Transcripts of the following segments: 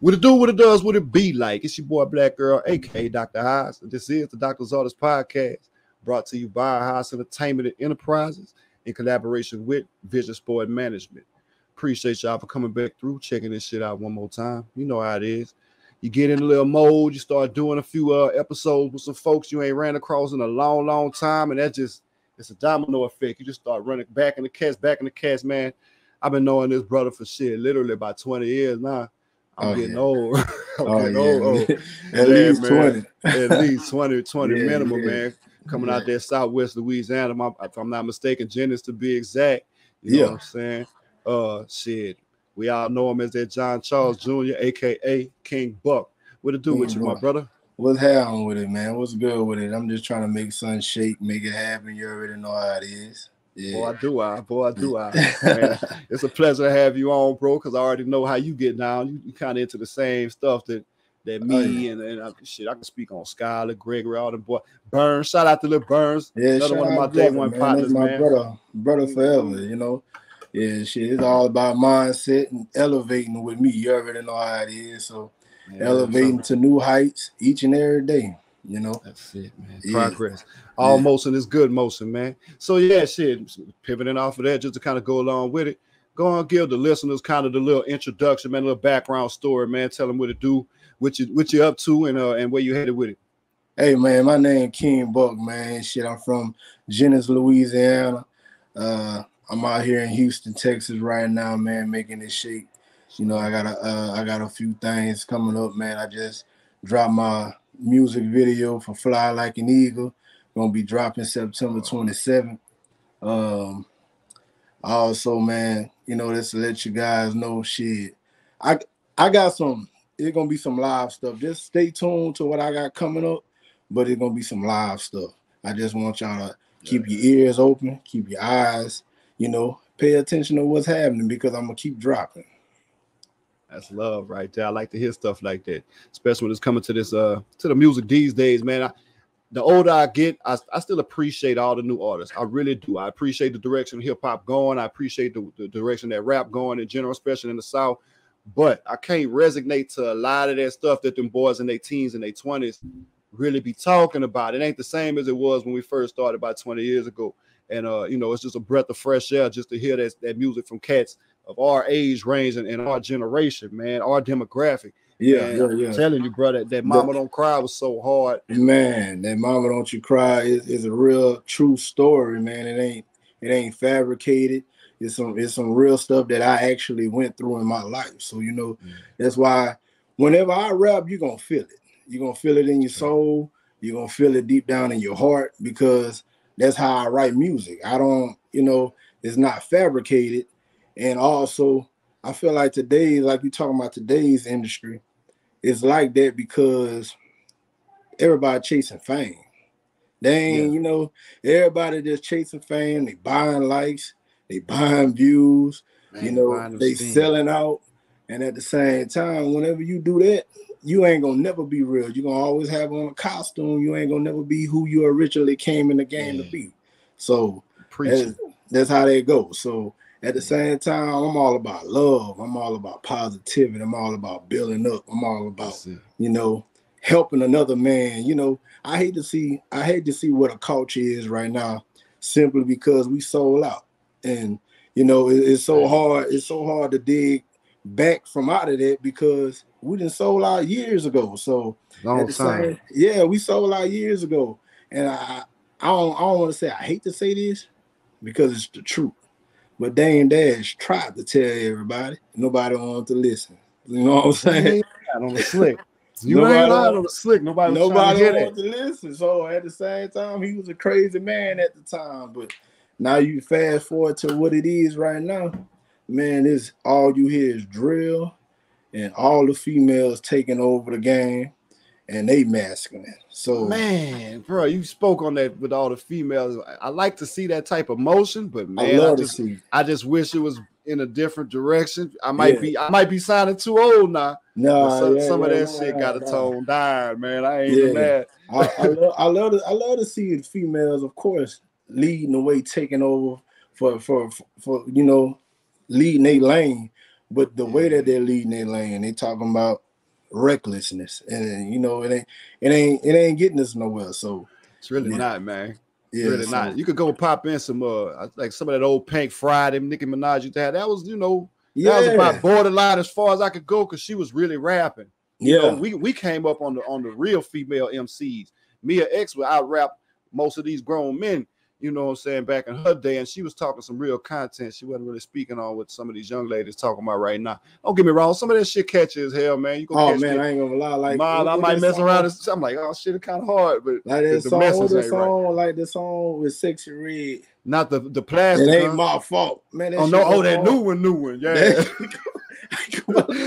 What it do, what it does, what it be like. It's your boy Black Girl, aka Dr. H.A.A.S. This is the Doctor's Orders Podcast, brought to you by H.A.A.S Entertainment and Enterprises in collaboration with Vision Sport Management. Appreciate y'all for coming back through, checking this shit out one more time. You know how it is. You get in a little mode, you start doing a few episodes with some folks you ain't ran across in a long, long time, and it's a domino effect. You just start running back in the cast, man. I've been knowing this brother for shit literally about 20 years now. I'm getting old. I'm getting old. At least man. 20. At least 20 minimum, man. Coming out there Southwest Louisiana, if I'm not mistaken, Jennings to be exact. You know what I'm saying? Shit. We all know him as that John Charles Jr., aka King Buck. What it do King with you, Buck. my brother? What's happening with it, man? What's good with it? I'm just trying to make something shake, make it happen. You already know how it is. Yeah. Boy, I do. Man, it's a pleasure to have you on, bro, because I already know how you get down. You kind of into the same stuff that me and shit. I can speak on Skylar, Gregory, all them boy. Burns, shout out to little Burns. Yeah, another one of my day one partners, man. Brother forever, you know. Yeah, shit, it's all about mindset and elevating with me. You already know how it is. So elevating to new heights each and every day. You know, that's it, man. Progress. All motion is good motion, man. So shit. Pivoting off of that, just to kind of go along with it. Go on, give the listeners kind of the little introduction, man, a little background story, man. Tell them what to do, what you up to, and where you headed with it. Hey, man, my name King Buck, man. Shit, I'm from Jennings, Louisiana. I'm out here in Houston, Texas, right now, man, making this shake. You know, I got a few things coming up, man. I just dropped my music video for Fly Like an Eagle. Gonna be dropping September 27th. Also, man, you know, just to let you guys know, shit, I got some. It's gonna be some live stuff. Just stay tuned to what I got coming up, but it's gonna be some live stuff. I just want y'all to keep your ears open, keep your eyes, you know, pay attention to what's happening because I'm gonna keep dropping. That's love right there. I like to hear stuff like that, especially when it's coming to this to the music these days, man. The older I get, I still appreciate all the new artists. I really do. I appreciate the direction hip hop going. I appreciate the direction that rap going in general, especially in the South. But I can't resonate to a lot of that stuff that them boys in their teens and their 20s really be talking about. It ain't the same as it was when we first started about 20 years ago. And you know, it's just a breath of fresh air just to hear that music from cats of our age range and our generation, man, our demographic. I'm telling you, brother, that Mama Don't Cry was so hard. Man, that Mama Don't You Cry is a real true story, man. It ain't fabricated. It's some real stuff that I actually went through in my life. So, you know, that's why whenever I rap, you're gonna feel it. You're gonna feel it in your soul, you're gonna feel it deep down in your heart, because that's how I write music. I don't, you know, it's not fabricated. And also, I feel like today, like you talking about today's industry, it's like that because everybody chasing fame. They ain't, you know, everybody just chasing fame. They buying likes, they buying views, man, you know, they selling out. And at the same time, whenever you do that, you ain't gonna never be real. You're gonna always have on a costume. You ain't gonna never be who you originally came in the game to be. So that's how they go. So at the same time, I'm all about love. I'm all about positivity. I'm all about building up. I'm all about, you know, helping another man. You know, I hate to see what a culture is right now, simply because we sold out. And, you know, it's so hard. It's so hard to dig back from out of that because we done sold out years ago. So long time. We sold out years ago. And I don't want to say I hate to say this because it's the truth. But Dame Dash tried to tell everybody. Nobody wanted to listen. You know what I'm saying? On the slick. You ain't lying on the slick. Nobody wanted to listen. So at the same time, he was a crazy man at the time. But now you fast forward to what it is right now, man, it's all you hear is drill and all the females taking over the game. And they masculine. So man, bro, you spoke on that with all the females. I like to see that type of motion, but man, I just wish it was in a different direction. I might be sounding too old now. No, some of that shit got to tone down, man. I ain't mad. I love to see the females, of course, leading the way, taking over for you know, leading a lane. but the way that they're leading their lane, they talking about recklessness, and you know, it ain't getting us nowhere. So it's really not, man. Yeah, Really so, not. You could go pop in some like some of that old Pink Friday, Nicki Minaj used to have. That was, that was about borderline as far as I could go because she was really rapping. We came up on the real female MCs. Mia X would out rap most of these grown men, you know what I'm saying, back in her day, and she was talking some real content. She wasn't really speaking on what some of these young ladies talking about right now. Don't get me wrong, some of that shit catchy as hell, man. You catch me. I ain't gonna lie. Like, I might mess around. I'm like, oh shit, it's kind of hard, but like that the message ain't right. Like the song with Sexy Red. Not the plastic. It ain't my fault, man. That that new one, yeah.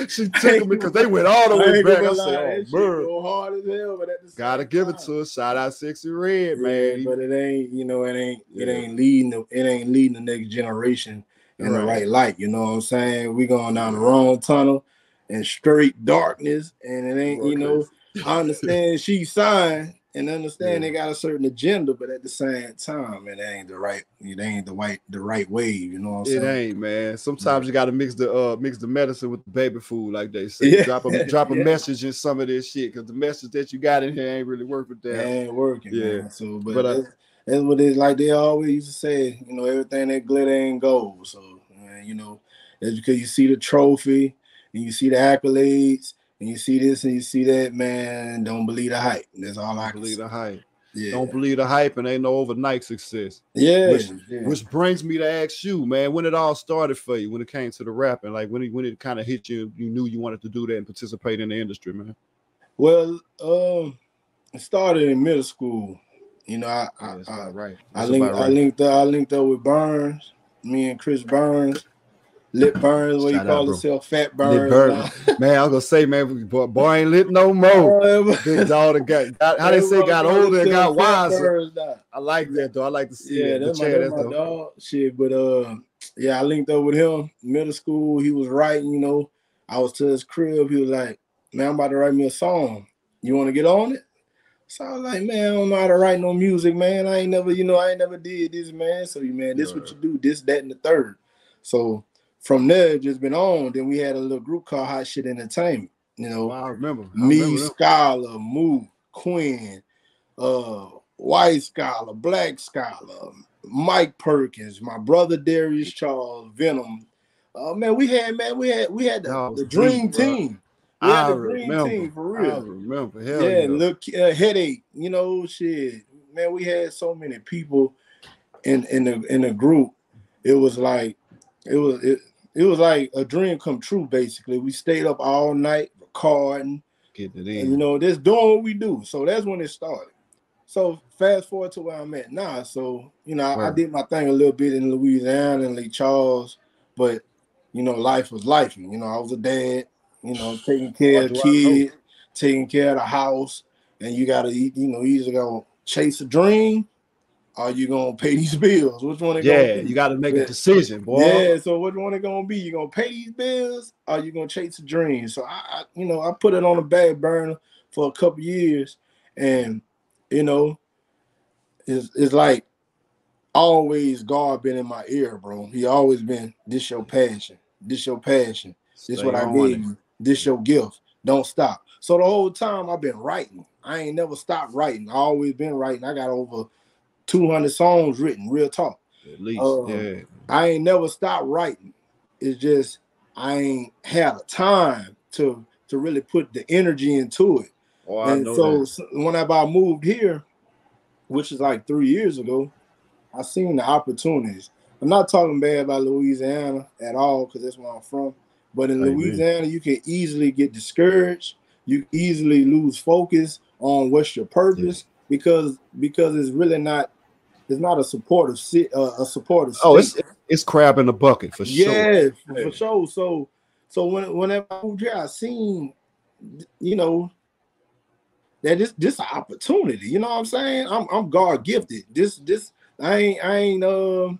She took me because they went all the way back. I said, oh, man, go hard as hell, but at the gotta give it to her. Shout out Sexy Red, man. But it ain't, it ain't leading the next generation in the right light. You know what I'm saying? We going down the wrong tunnel and straight darkness, and it ain't, I understand she signed and understand they got a certain agenda, but at the same time, it ain't the right wave. You know what I'm saying? It ain't, man. Sometimes you gotta mix the medicine with the baby food, like they say. Drop a message in some of this shit, because the message that you got in here ain't really working. It ain't working, man. So, but that's what it's like. They always used to say, everything that glitter ain't gold. So, that's because you see the trophy and you see the accolades. And you see this and you see that, man. Don't believe the hype. That's all I can believe say. The hype. Yeah. Don't believe the hype, and ain't no overnight success. Which brings me to ask you, man, when it all started for you, when it came to the rapping, like when it kind of hit you, you knew you wanted to do that and participate in the industry, man. Well, it started in middle school. I linked up with Burns, me and Chris Burns. Lip Burns, what you call himself, Fat Burns. Man, I was gonna say, man, boy ain't lit no more. Big dog got how they say got older and got wiser. I like that though. I like to see that. That's my dog. Shit, but I linked up with him. Middle school, he was writing. I was to his crib. He was like, "Man, I'm about to write me a song. You want to get on it?" So I was like, "Man, I don't know how to write no music, man. I ain't never did this, man. So this what you do, this, that, and the third." So from there, it just been on. Then we had a little group called Hot Shit Entertainment. I remember. Me, Scholar, Moo, Quinn, White Scholar, Black Scholar, Mike Perkins, my brother Darius Charles, Venom. We had the dream team. We had the dream team for real. I remember. Hell yeah. Look, Headache. Shit. Man, we had so many people in the group. It was like a dream come true. Basically, we stayed up all night recording. Get it in. And, just doing what we do. So that's when it started. So fast forward to where I'm at now. So I did my thing a little bit in Louisiana and H.A.A.S, but life was life. I was a dad. Taking care of kids, taking care of the house, and you gotta eat. Either gonna chase a dream, or you gonna pay these bills. Which one? You got to make a decision, boy. Yeah. So which one it gonna be? You gonna pay these bills, or you gonna chase a dream? So I put it on the back burner for a couple years, and it's like always God been in my ear, bro. He always been, this your passion. This your passion. This what I gave you. This your gift. Don't stop. So the whole time I've been writing. I ain't never stopped writing. I always been writing. I got over 200 songs written, real talk. At least, I ain't never stopped writing. It's just I ain't had a time to really put the energy into it. Oh, I know so when I moved here, which is like 3 years ago, I seen the opportunities. I'm not talking bad about Louisiana at all, because that's where I'm from. But in Louisiana, you can easily get discouraged. You easily lose focus on what's your purpose because it's really not. It's not a supportive state. It's crab in the bucket for sure. Yeah, for sure. So whenever I moved here, I seen, that this an opportunity. You know what I'm saying? I'm God gifted. This I ain't no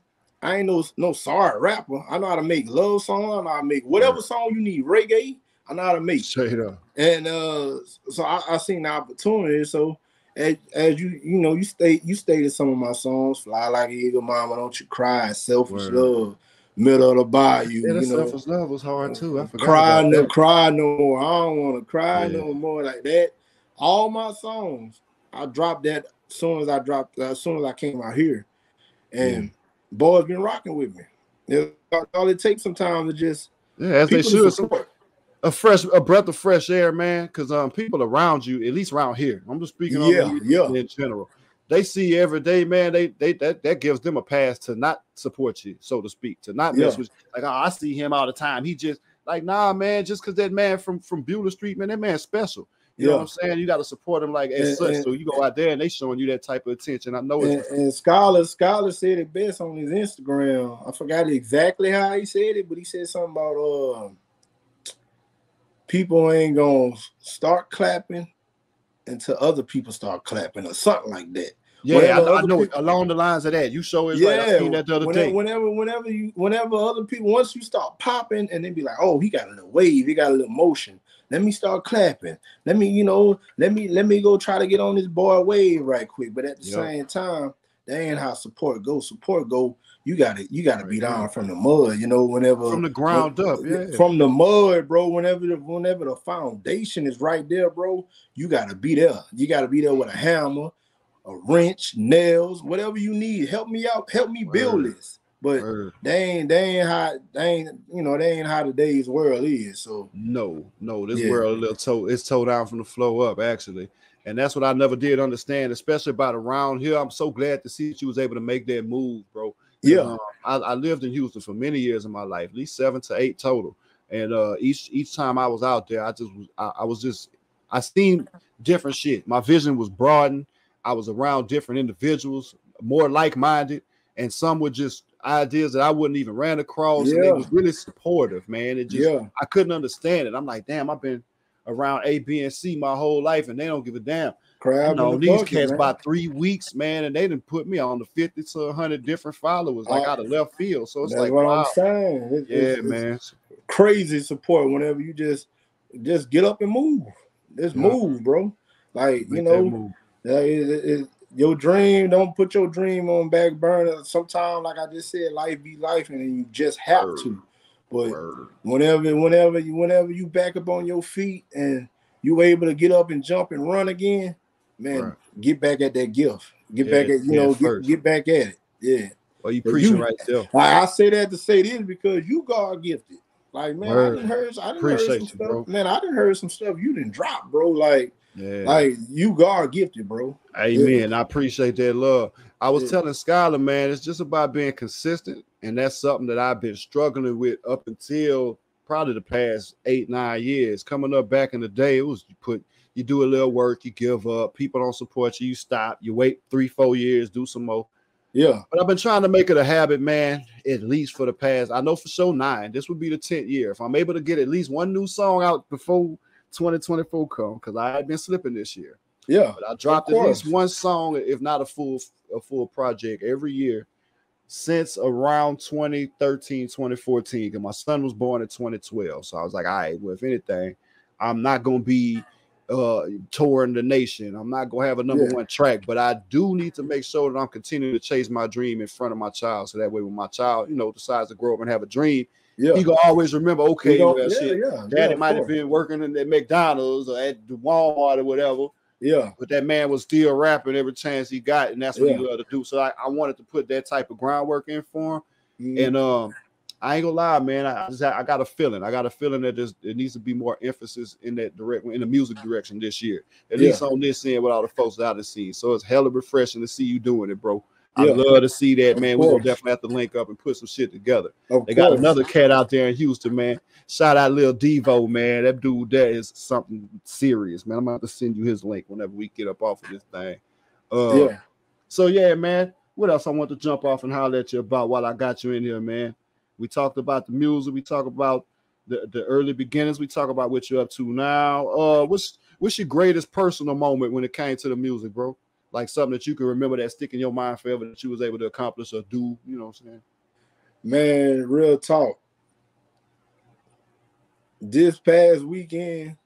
sorry rapper. I know how to make love songs. I know how to make whatever song you need. Reggae, I know how to make. Straight up. And so I seen the opportunity. So as you stated some of my songs, Fly Like an Eagle, Mama Don't You Cry, Selfish Love. middle of the bayou, Yeah, the you know. selfish love was hard too. I forgot about that. Cry no more. I don't want to cry no more like that. All my songs, I dropped that as soon as I came out here. And boys been rocking with me. All it takes sometimes to just as they people to should. support. A breath of fresh air, man. Because people around you, at least around here, I'm just speaking on in general. They see you every day, man. That gives them a pass to not support you, so to speak, to not mess with you. Like, oh, I see him all the time. He just like, nah, man. Just because that man from BUC Street, man, that man's special. You know what I'm saying? You got to support him like as such. So you go out there and they showing you that type of attention. I know it's and Scholar said it best on his Instagram. I forgot exactly how he said it, but he said something about people ain't gonna start clapping until other people start clapping or something like that. Yeah, I know people, along the lines of that. You show it right. I seen that the other day. Whenever other people, once you start popping and then be like, oh, he got a little wave, he got a little motion. Let me start clapping. Let me go try to get on this boy wave right quick. But at the same time, that ain't how support goes. Support go. You gotta be down from the mud, whenever from the ground up, from the mud, bro. Whenever the foundation is right there, bro, you gotta be there. You gotta be there with a hammer, a wrench, nails, whatever you need. Help me out. Help me build this. But they ain't how today's world is. So no, this world it's toe down from the flow up, actually. And that's what I never did understand, especially about around here. I'm so glad to see that you was able to make that move, bro. I lived in Houston for many years of my life, at least 7 to 8 total. And each time I was out there, I seen different shit. My vision was broadened. I was around different individuals, more like-minded, and some were just ideas that I wouldn't even ran across. And they was really supportive, man. It just I couldn't understand it. I'm like, damn, I've been around A, B, and C my whole life, and they don't give a damn. I know these cats about 3 weeks, man, and they didn't put me on the 50 to 100 different followers, like out of left field. So it's that's like, what wow. I'm saying. Man, crazy support whenever you just get up and move. Just move, bro. Like your dream. Don't put your dream on back burner. Sometimes, like I just said, life be life, and you just have to. But whenever you back up on your feet and you able to get up and jump and run again, man, get back at that gift. Get back at get back at it. Yeah. Well, you preaching right there. I say that to say this because you God gifted. Like, man, I didn't heard some stuff. Bro. Man, I didn't heard some stuff you didn't drop, bro. Like you God gifted, bro. Amen. I appreciate that love. I was telling Skylar, man, it's just about being consistent, and that's something that I've been struggling with up until probably the past 8-9 years. Coming up back in the day, it was you do a little work, you give up, people don't support you, you stop, you wait 3-4 years, do some more. Yeah. But I've been trying to make it a habit, man, at least for the past, I know for sure 9. This would be the 10th year. If I'm able to get at least one new song out before 2024 come, because I had been slipping this year. Yeah. But I dropped at least one song, if not a full project every year since around 2013, 2014. Because my son was born in 2012. So I was like, all right, well, if anything, I'm not going to be touring the nation. I'm not going to have a number one track, but I do need to make sure that I'm continuing to chase my dream in front of my child. So that way when my child, decides to grow up and have a dream, he gonna always remember, okay, Daddy might have been working at McDonald's or at the Walmart or whatever. Yeah. But that man was still rapping every chance he got, and that's what he loved to do. So I wanted to put that type of groundwork in for him. And I ain't gonna lie, man. I got a feeling. I got a feeling that there needs to be more emphasis in that in the music direction this year. At least on this end with all the folks that I've seen. So it's hella refreshing to see you doing it, bro. I love to see that, man. We're gonna definitely have to link up and put some shit together. They got another cat out there in Houston, man. Shout out Lil Devo, man. That dude, that is something serious, man. I'm gonna have to send you his link whenever we get up off of this thing. So yeah, man. What else I want to jump off and holler at you about while I got you in here, man? We talked about the music. We talked about the early beginnings. We talk about what you're up to now. What's your greatest personal moment when it came to the music, bro? Like something that you can remember that stick in your mind forever that you was able to accomplish or do, you know what I'm saying? Man, real talk. This past weekend,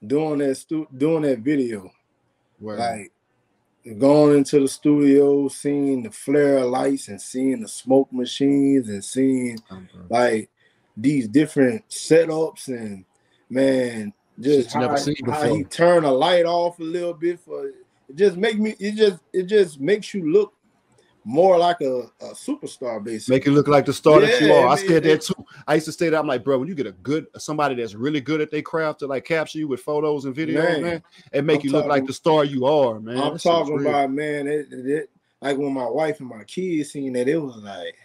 doing that video, like going into the studio, seeing the flare lights and seeing the smoke machines and seeing like these different setups and man, just shit you never seen how he before. turned a light off a little bit for it just makes you look more like a superstar, basically. Make you look like the star that you Yeah, are. I said that too. I used to say that. I'm like, bro, when you get somebody that's really good at their craft to like capture you with photos and videos, man, and make you look like the star you are, man. I'm talking about, man, like when my wife and my kids seen that, it was like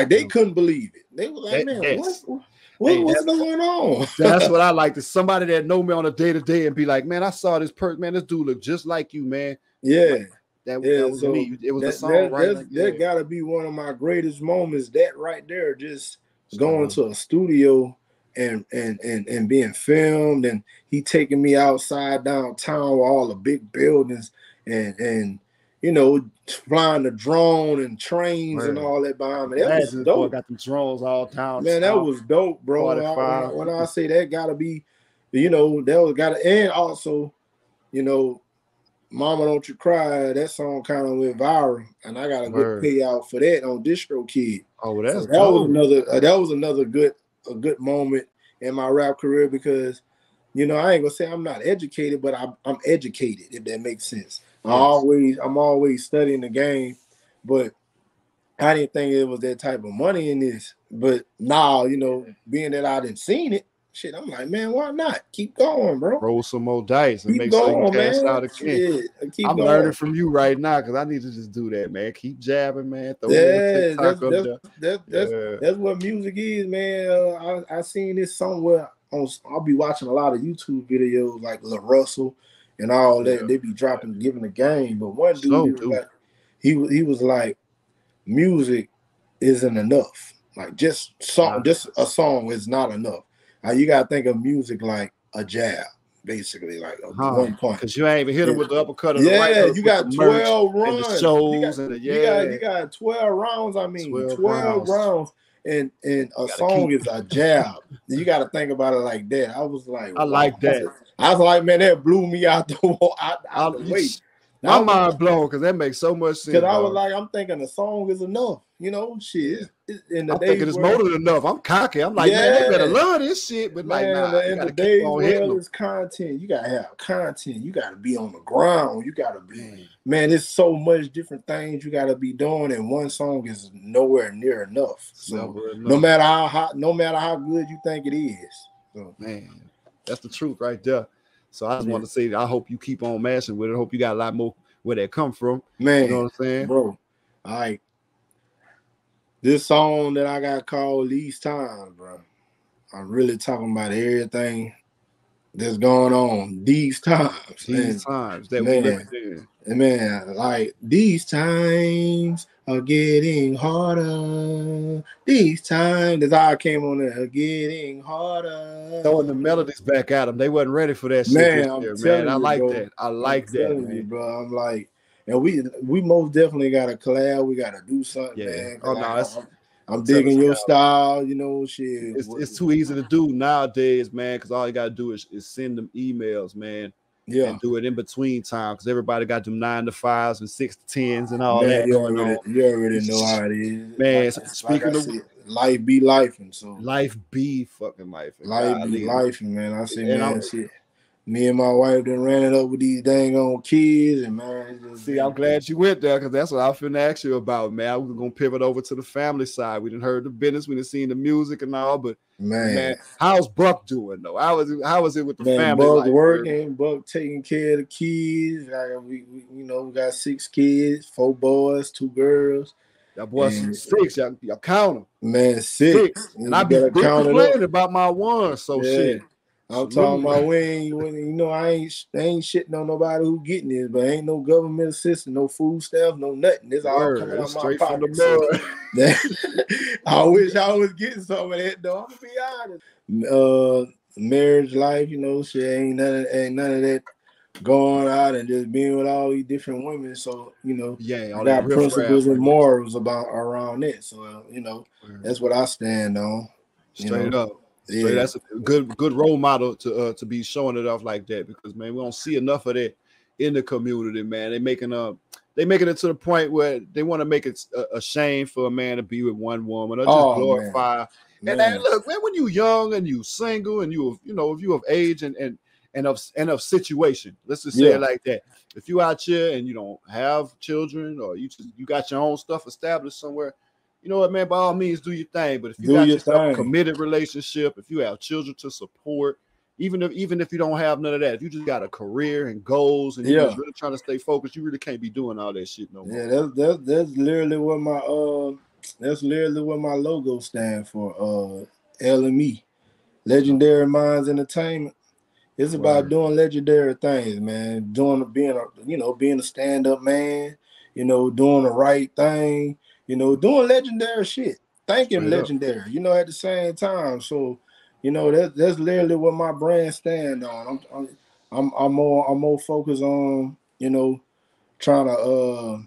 they couldn't believe it. They were like, man, what's going on? That's what I like. To somebody that know me on a day-to-day and be like, man, I saw this person, man, this dude look just like you, man. Yeah. Like, that was so me. It was a song, right? Like, that gotta be one of my greatest moments. That right there, just going to a studio and being filmed, and he taking me outside downtown with all the big buildings and you know, flying the drone and trains and all that behind me. That was dope. Got them drones all down. Man, that was dope, bro. When I say that gotta be, you know, that was gotta, and also, you know, Mama Don't You Cry, that song kind of went viral, and I got a good payout for that on DistroKid. Oh, that's that was another good moment in my rap career, because, you know, I ain't gonna say I'm not educated, but I'm educated, if that makes sense. Yes. I'm always studying the game, but I didn't think it was that type of money in this. But now, you know, being that I didn't seen it, shit, I'm like, man, why not? Keep going, bro. Roll some more dice and make sure you cash out again. I'm learning from you right now, because I need to just do that, man. Keep jabbing, man. That's what music is, man. I seen this somewhere. I'll be watching a lot of YouTube videos like La Russell and all that. They be giving the game. But one dude, he was like, music isn't enough. Like just a song is not enough. You gotta think of music like a jab, basically, like a 1 point. Because you ain't even hit them with the uppercut of the right hook. You got 12 runs. And the shows you got 12 rounds. I mean, 12 rounds. And a song is a jab. You got to think about it like that. I was like, I like that. I was like, man, that blew me out the way. My mind blown, because that makes so much sense. Because I was like, I'm thinking the song is enough. You know, shit. I'm thinking it's more than enough. I'm cocky. I'm like, man, they better love this shit. But man, like, nah, in the days where it's content, you gotta have content. You gotta be on the ground. You gotta be, man. There's so much different things you gotta be doing, and one song is nowhere near enough. So no matter how good you think it is, so man, that's the truth right there. So I just want to say that I hope you keep on mashing with it. I hope you got a lot more where that come from. Man, you know what I'm saying, bro? All right. This song that I got called These Times, bro. I'm really talking about everything that's going on these times. These times that we living in. Man, like these times are getting harder. These times, that's how I came on there, are getting harder. Throwing the melodies back at them. They wasn't ready for that shit. Man, I like that. I like that, man. Bro. I'm like, and we most definitely got to collab. We got to do something, man. Oh no, I'm digging your style, you know, shit. It's too easy to do nowadays, man, because all you got to do is send them emails, man. Yeah. And do it in between time, because everybody got them 9 to 5s and 6 to 10s and all that going on. You already know how it is. Man, speaking of life be life, and so life be fucking life. Life be life, man. I say, man, shit. Me and my wife done ran it up with these dang on kids, and man. I'm glad you went there, because that's what I was finna ask you about, man. I was gonna pivot over to the family side. We done heard the business, we done seen the music and all, but man, how's Buck doing though? How was it with the family? Buck working, Buck taking care of the kids. Like we got 6 kids, 4 boys, 2 girls. Y'all boys 6, y'all count them. Man, 6. And I be complaining about my 1, so shit. I'm talking about I ain't shitting on nobody who getting this, but ain't no government assistance, no food stamps, no nothing. This all coming out my pocket. I wish I was getting some of that though. I'm gonna be honest. Marriage life, shit ain't none of that going out and just being with all these different women. So, I got principles and morals around that. So, that's what I stand on. Straight up. Yeah. So that's a good role model to be showing it off like that, because man, we don't see enough of that in the community, man. They making it to the point where they want to make it a shame for a man to be with one woman or just glorify. And look, man, when you young and you single and if you of age and of situation, let's just say it like that. If you out here and you don't have children or you got your own stuff established somewhere, you know what, man, by all means do your thing. But if you got yourself a committed relationship, if you have children to support, even if you don't have none of that, if you just got a career and goals and you're just really trying to stay focused, you really can't be doing all that shit no more. Yeah, that's literally what my logo stands for. LME, Legendary Minds Entertainment. It's about doing legendary things, man. Being a stand-up man, doing the right thing, doing legendary shit. Thinking legendary, at the same time. So, that's literally what my brand stand on. I'm more focused on, trying to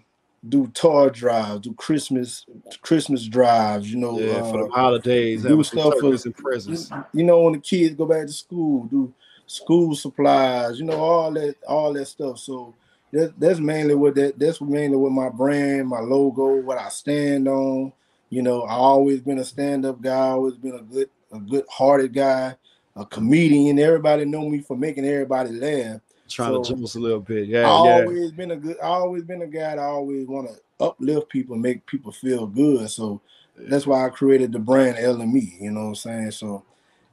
do tour drives, do Christmas drives, for the holidays, do stuff for and presents. When the kids go back to school, do school supplies, all that stuff. So that's mainly what my brand, my logo, what I stand on. I always been a stand-up guy, always been a good-hearted guy, a comedian. Everybody know me for making everybody laugh. Trying to juice a little bit. I always been a guy that always want to uplift people, make people feel good. So that's why I created the brand LME, you know what I'm saying? So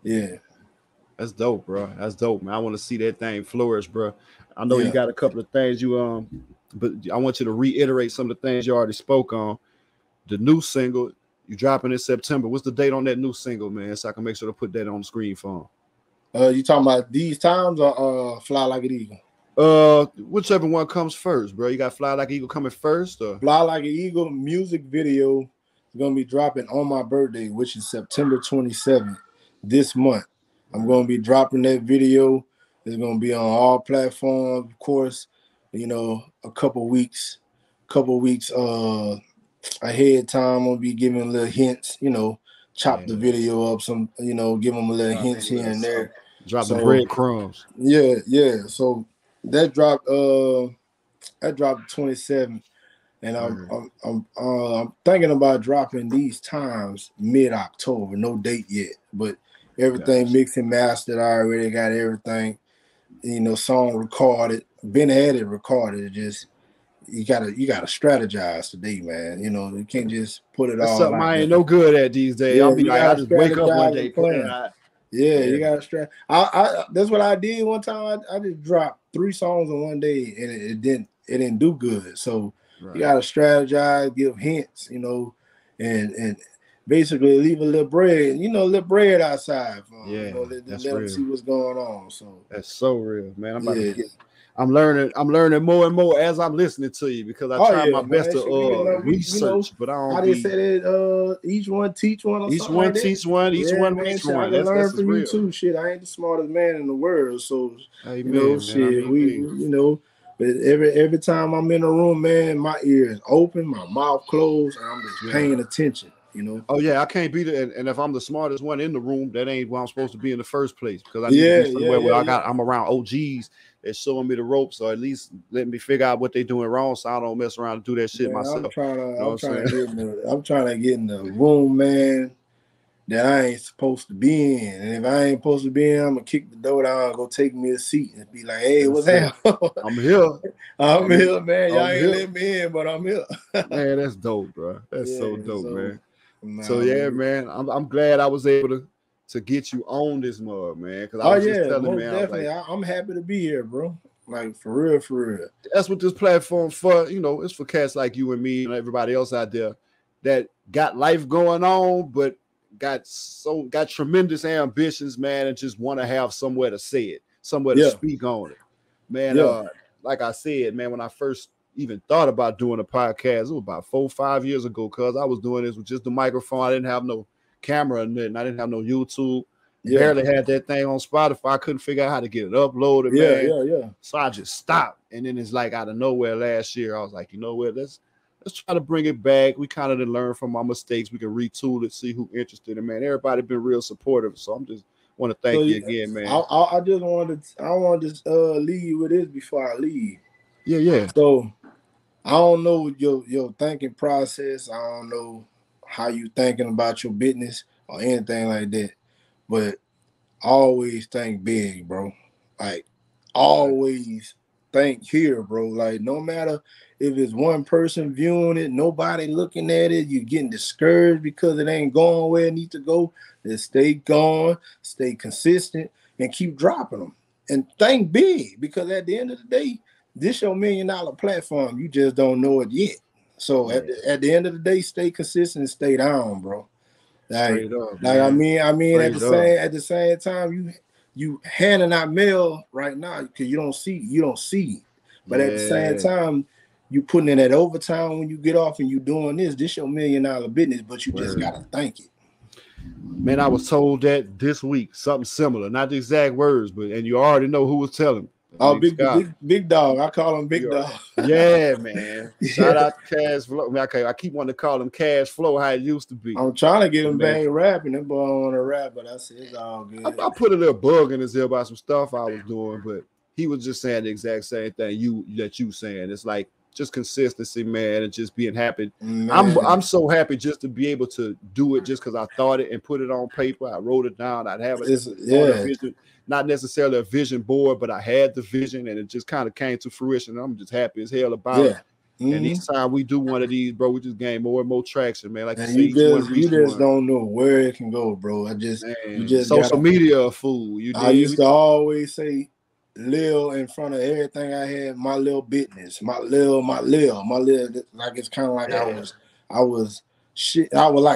yeah. That's dope, bro. That's dope, man. I want to see that thing flourish, bro. I know you got a couple of things but I want you to reiterate some of the things you already spoke on. The new single, you dropping in September. What's the date on that new single, man? So I can make sure to put that on the screen for him. You talking about These Times or Fly Like an Eagle? Whichever one comes first, bro. You got Fly Like an Eagle coming first, or Fly Like an Eagle music video is gonna be dropping on my birthday, which is September 27th this month. I'm gonna be dropping that video. It's gonna be on all platforms, of course. A couple weeks ahead time. I'm gonna be giving little hints. Chop the video up some. Give them a little hints here and there. Drop the breadcrumbs. Yeah. So that dropped. That dropped 27th, and I'm thinking about dropping These Times mid-October. No date yet, but everything mixed and mastered. I already got everything, song recorded. Been had it recorded. It just you gotta strategize today, man. You can't just put it all. That's something I ain't no good at these days. I'll be like, I just wake up one day, put it out. Yeah, you gotta strategize. That's what I did one time. I just dropped 3 songs in one day, and it didn't do good. So you gotta strategize, give hints, and basically leave a little bread outside for them. Let them see what's going on. So that's so real, man. I'm learning more and more as I'm listening to you, because I try my best to research, but I don't. I just said it. Each one teach one. Each one teach one. Each one teach one. I can learn from you too. Shit, I ain't the smartest man in the world, so But every time I'm in a room, man, my ears open, my mouth closed, and I'm just paying attention. Oh yeah, I can't be there. And if I'm the smartest one in the room, that ain't where I'm supposed to be in the first place. Because I need to be somewhere where I'm around OGs that's showing me the ropes, or at least letting me figure out what they're doing wrong, so I don't mess around and do that shit myself. I'm trying to get in the room, man, that I ain't supposed to be in. And if I ain't supposed to be in, I'm gonna kick the door down and go take me a seat and be like, hey, what's happening? I'm here. I'm here, man. Y'all ain't let me in, but I'm here. Man, that's dope, bro. That's so dope, man. So yeah, man, I'm glad I was able to get you on this mug, man. Because I was just telling, man, definitely. I'm happy to be here, bro. Like for real. That's what this platform's for. It's for cats like you and me and everybody else out there that got life going on, but got tremendous ambitions, man, and just want to have somewhere to say it, somewhere to speak on it, man. Like I said, man, when I first even thought about doing a podcast, it was about 4 or 5 years ago, because I was doing this with just the microphone. I didn't have no camera or nothing. I didn't have no YouTube. Barely had that thing on Spotify. I couldn't figure out how to get it uploaded, man. So I just stopped. And then it's like out of nowhere last year, I was like, you know what, let's try to bring it back. We kind of didn't learn from our mistakes. We can retool it, see who's interested. And man, everybody been real supportive. So I'm just Want to thank you again, man. I wanted to leave with this before I leave. Yeah. So I don't know your thinking process. I don't know how you thinking about your business or anything like that. But always think big, bro. Like always think here, bro. Like no matter if it's one person viewing it, nobody looking at it, you getting discouraged because it ain't going where it needs to go. Then stay going, stay consistent, and keep dropping them. And think big, because at the end of the day, this your $1 million platform. You just don't know it yet. So at the end of the day, stay consistent and stay down, bro. Straight up, like man. I mean, at Straight the same time, you handing out mail right now because you don't see. But at the same time, you putting in that overtime when you get off and you doing this your $1 million business, but you just gotta think it. Man, I was told that this week, something similar, not the exact words, but and you already know who was telling me. Oh, big dog. I call him Big Dog. Yeah, man. Shout out to Cash Flow. I mean, I keep wanting to call him Cash Flow how it used to be. I'm trying to get him back rapping. That boy don't want to rap, but I said it's all good. I put a little bug in his ear about some stuff I was doing, but he was just saying the exact same thing you saying. It's like just consistency, man, and just being happy. Man. I'm so happy just to be able to do it just because I thought it and put it on paper. I wrote it down. I'd have it on a vision, not necessarily a vision board, but I had the vision and it just kind of came to fruition. I'm just happy as hell about it. Mm-hmm. And each time we do one of these, bro, we just gain more and more traction, man. Like you just don't know where it can go, bro. You just social media fool. I used to always say, Lil in front of everything I had, my little business, my little, like it's kind of like I was like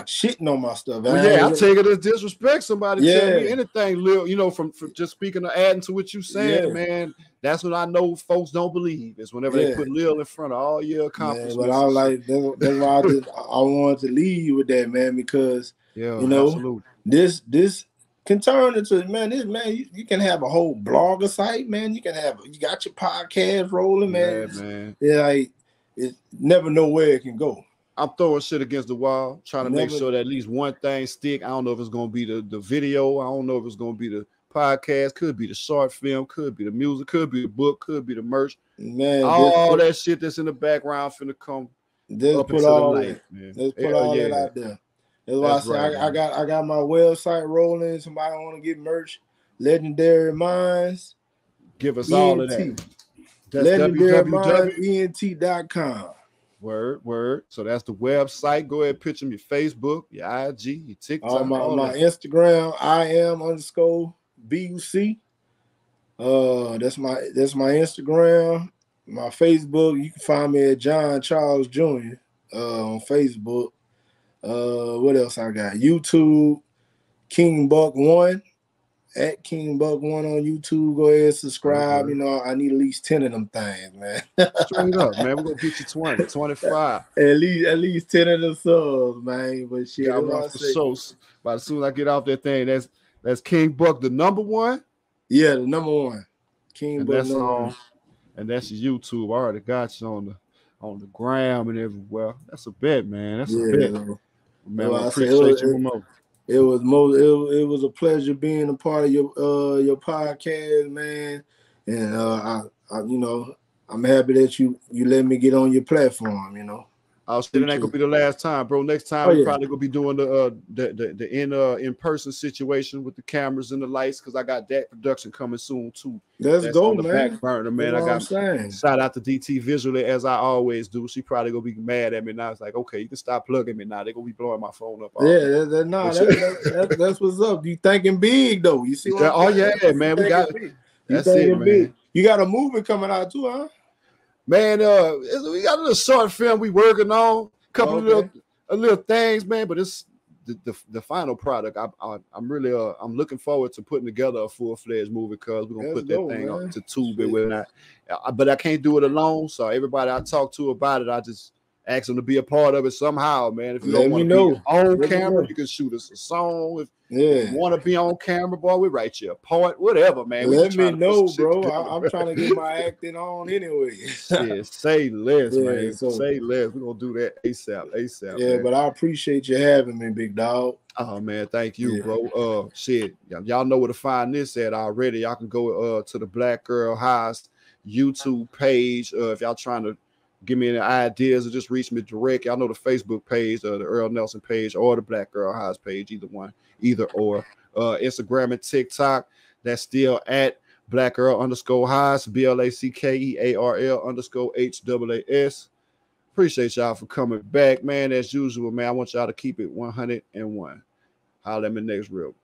shitting on my stuff. Well, I take it as disrespect. Somebody tell me anything, Lil, from just speaking or adding to what you saying, man. That's what I know folks don't believe. It's whenever they put Lil in front of all your accomplishments. But I was like, that's why I wanted to leave you with that, man, because absolutely. This can turn into you can have a whole blogger site, man. You got your podcast rolling, man. Like it never know where it can go. I'm throwing shit against the wall, trying to make sure that at least one thing stick. I don't know if it's gonna be the video. I don't know if it's gonna be the podcast. Could be the short film. Could be the music. Could be the book. Could be the merch. Man, all that shit that's in the background finna come up into the light, man. Let's put all that out there. That's why I say I got my website rolling. Somebody want to get merch. Legendary Minds. Give us all of that. That's www.ent.com. Word. So that's the website. Go ahead, pitch them your Facebook, your IG, your TikTok. My Instagram, IAM_BUC. That's my Instagram. My Facebook, you can find me at John Charles Jr. On Facebook. What else I got? YouTube, King Buck 1 at King Buck 1 on YouTube. Go ahead, subscribe. I need at least 10 of them things, man. Straight up, man. We're gonna get you 20, 25. At least 10 of the subs, man. But shit, but as soon as I get off that thing, that's King Buck, the number one. Yeah, the number one. King Buck number one. And that's your YouTube. I already got you on the gram and everywhere. That's a bet, man. That's a bet. Man, I appreciate you more. It was a pleasure being a part of your podcast, man. And I'm happy that you let me get on your platform, I'll say it ain't gonna be the last time, bro. Next time we're probably gonna be doing the in-person situation with the cameras and the lights, because I got that production coming soon too. Let's go, on the man. Back burner, man. I got shout out to DT Visually, as I always do. She probably gonna be mad at me now. It's like, okay, you can stop plugging me now. They're gonna be blowing my phone up. That's what's up. You thinking big though. You see what I'm saying? Man. We got it. That's it, man. Big. You got a movie coming out too, huh? Man, we got a little short film we working on, a couple of little things, man. But it's the final product. I'm really I'm looking forward to putting together a full-fledged movie, because we're gonna put that thing to tube it with that. But I can't do it alone. So everybody I talk to about it, I just ask them to be a part of it somehow, man. If you Let don't me want to be know. on Let me camera, know. you can shoot us a song. If Yeah. you want to be on camera, boy, we write you a part, whatever, man. We Let just me trying to put some know, shit bro. together. I'm trying to get my acting on anyway. Shit, say less, Yeah, man. so Say less. We're gonna do that ASAP, yeah, man. but I appreciate you having me, big dog. Oh man, thank you, Yeah. bro. Shit, y'all know where to find this at already. Y'all can go to the Black Girl H.A.A.S YouTube page. If y'all trying to give me any ideas or just reach me direct, y'all know the Facebook page, the Earl Nelson page, or the Black Girl H.A.A.S page, either or. Instagram and TikTok, that's still at Black Girl _H.A.A.S, BLACKEARL _HAAS. Appreciate y'all for coming back, man. As usual, man. I want y'all to keep it 101. Holler at me next real.